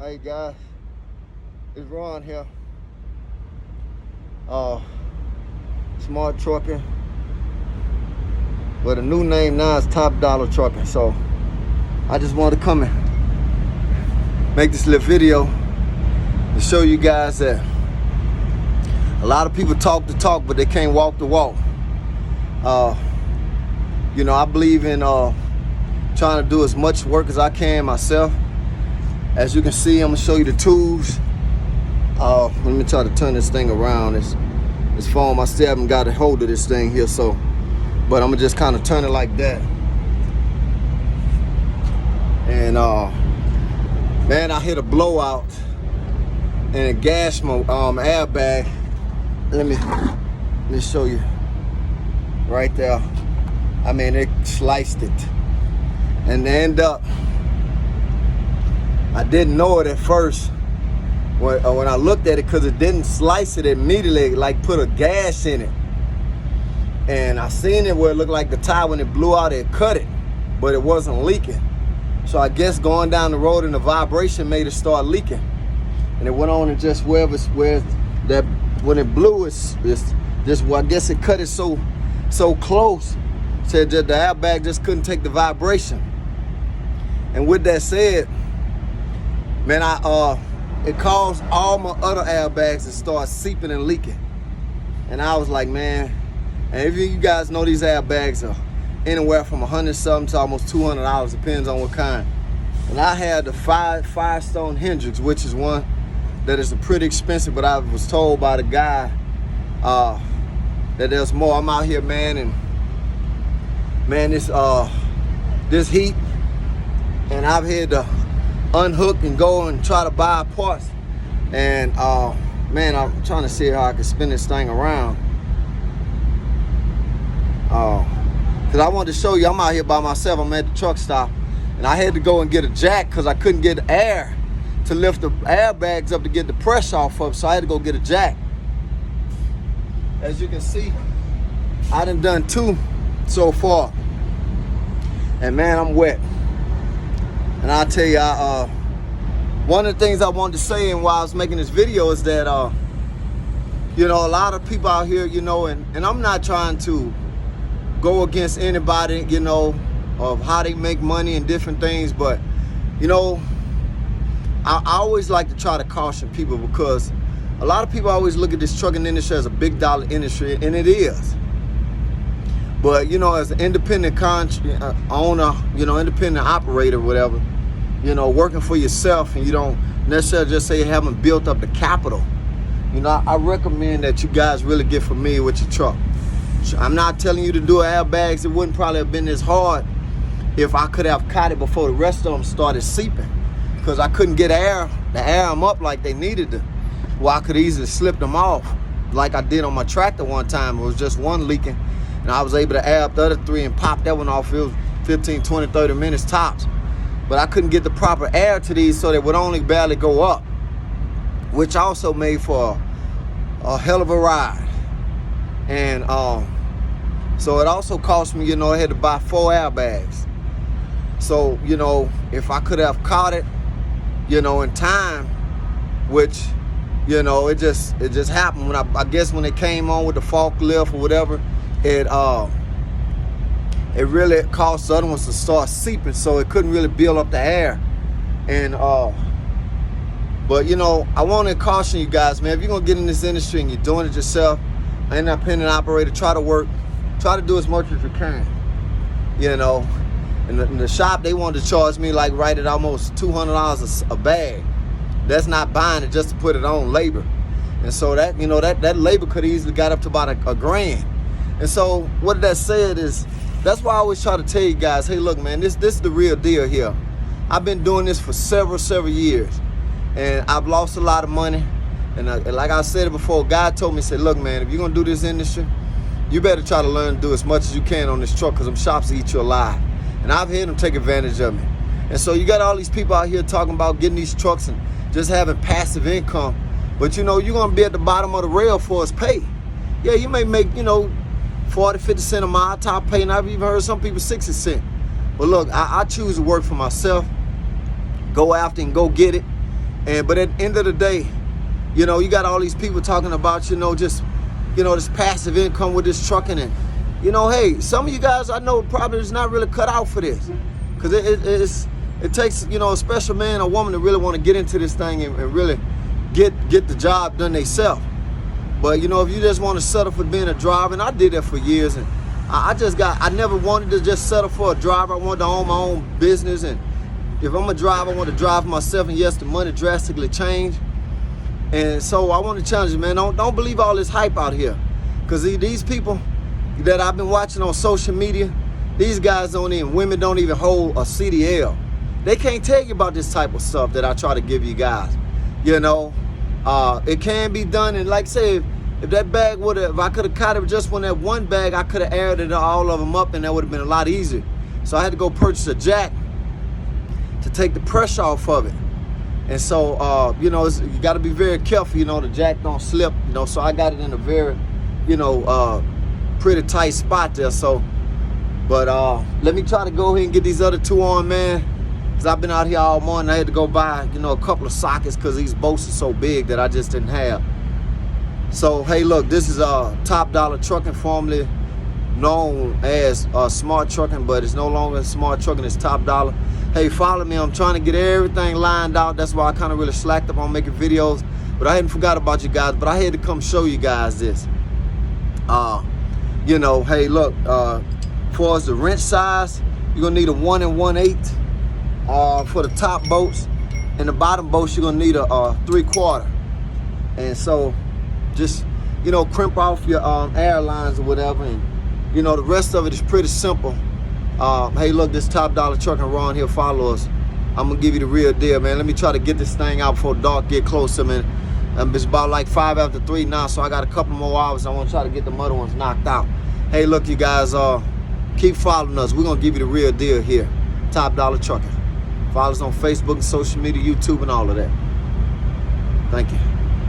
Hey guys, it's Ron here. Smart Trucking. But the new name now is Top Dollar Trucking. So I just wanted to come and make this little video to show you guys that a lot of people talk the talk, but they can't walk the walk. I believe in trying to do as much work as I can myself. As you can see, I'm gonna show you the tools. Let me try to turn this thing around. This phone, I still haven't got a hold of this thing here, but I'm gonna just kind of turn it like that. And man, I hit a blowout and it gashed my airbag. Let me show you right there. I mean, it sliced it, and end up, I didn't know it at first when I looked at it, because it didn't slice it immediately, like put a gash in it. And I seen it where it looked like the tire, when it blew out, it cut it, but it wasn't leaking. So I guess going down the road and the vibration made it start leaking. And it went on and just where that when it blew, it's just, well, I guess it cut it so close, said that the airbag just couldn't take the vibration. And with that said, man, it caused all my other airbags to start seeping and leaking. And I was like, man, and if you guys know, these airbags are anywhere from $100 something to almost $200, depends on what kind. And I had the Firestone Hendrix, which is one that is pretty expensive, but I was told by the guy that there's more. I'm out here, man, and man, this heat, and I've had to unhook and go and try to buy parts. And man, I'm trying to see how I can spin this thing around. Because I wanted to show you, I'm out here by myself. I'm at the truck stop, and I had to go and get a jack because I couldn't get air to lift the airbags up to get the pressure off of, so I had to go get a jack. As you can see, I done 2 so far, and man, I'm wet. And I'll tell you, one of the things I wanted to say, and while I was making this video, is that a lot of people out here, and I'm not trying to go against anybody, of how they make money and different things, but I always like to try to caution people, because a lot of people always look at this trucking industry as a big dollar industry, and it is. But as an independent owner, independent operator, whatever, working for yourself, and you don't necessarily just say you haven't built up the capital, I recommend that you guys really get familiar with your truck. I'm not telling you to do airbags. It wouldn't probably have been as hard if I could have caught it before the rest of them started seeping, because I couldn't get air them up like they needed to. Well, I could easily slip them off like I did on my tractor one time. It was just one leaking, and I was able to air up the other 3 and pop that one off. It was 15, 20, 30 minutes tops. But I couldn't get the proper air to these, so they would only barely go up, which also made for a hell of a ride. And so it also cost me, I had to buy 4 airbags. So, if I could have caught it, in time, which, it just happened when I guess when it came on with the forklift or whatever, it really caused the other ones to start seeping, so it couldn't really build up the air. And but I want to caution you guys, man, if you're gonna get in this industry and you're doing it yourself, an independent operator, try to do as much as you can. In the shop, they wanted to charge me like right at almost $200 a bag. That's not buying it just to put it on labor. And so that that labor could easily got up to about a grand. And so what that said is, that's why I always try to tell you guys, hey, look, man, this is the real deal here. I've been doing this for several years, and I've lost a lot of money. And like I said before, God told me, said, look, man, if you're gonna do this industry, you better try to learn to do as much as you can on this truck, because them shops eat you alive. And I've had them take advantage of me. And so you got all these people out here talking about getting these trucks and just having passive income, but you're gonna be at the bottom of the rail for its pay. Yeah, you may make 40, 50 cents a mile top pay, and I've even heard some people 60 cents. But look, I choose to work for myself, go after and go get it. But at the end of the day, you know, you got all these people talking about, you know, just, you know, this passive income with this trucking. And, you know, hey, some of you guys I know probably is not really cut out for this. Because it takes, you know, a special man or woman to really want to get into this thing and really get the job done themselves. But, you know, if you just want to settle for being a driver, and I did that for years, and I never wanted to just settle for a driver. I wanted to own my own business, and if I'm a driver, I want to drive myself, and yes, the money drastically changed. And so I want to challenge you, man, don't believe all this hype out here. Because these people that I've been watching on social media, these guys women don't even hold a CDL. They can't tell you about this type of stuff that I try to give you guys. You know, it can be done, and like I say, if that bag if I could have caught it just when that one bag, I could have aired it all of them up, and that would have been a lot easier. So I had to go purchase a jack to take the pressure off of it. And so, you know, you got to be very careful, you know, the jack don't slip, you know, so I got it in a very, you know, pretty tight spot there. So, but let me try to go ahead and get these other two on, man, because I've been out here all morning. I had to go buy, you know, a couple of sockets because these bolts are so big that I just didn't have. So, hey, look, this is Top Dollar Trucking, formerly known as Smart Trucking, but it's no longer Smart Trucking, it's Top Dollar. Hey, follow me. I'm trying to get everything lined out. That's why I kind of really slacked up on making videos. But I hadn't forgot about you guys. But I had to come show you guys this. You know, hey, look, as far as the wrench size, you're going to need a 1 1/8 for the top bolts. And the bottom bolts, you're going to need a 3/4. And so just, you know, crimp off your airlines or whatever. And, you know, the rest of it is pretty simple. Hey, look, this Top Dollar Trucking, Ron here, follow us. I'm gonna give you the real deal, man. Let me try to get this thing out before dark get closer, man. It's about like 5 after 3 now, so I got a couple more hours. I want to try to get the other ones knocked out. Hey, look, you guys, keep following us. We're gonna give you the real deal here. Top Dollar Trucking. Follow us on Facebook and social media, YouTube, and all of that. Thank you.